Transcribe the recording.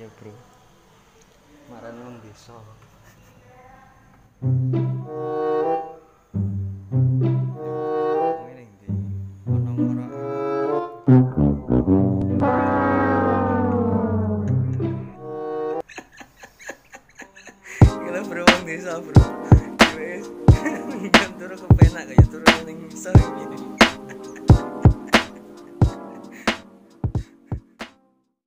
ayo bro, maran wong desa. Ngene ndi? Ono ora. Gila bro wong desa bro. Wes. Kan turu kepenak kayak turu ning sore gini.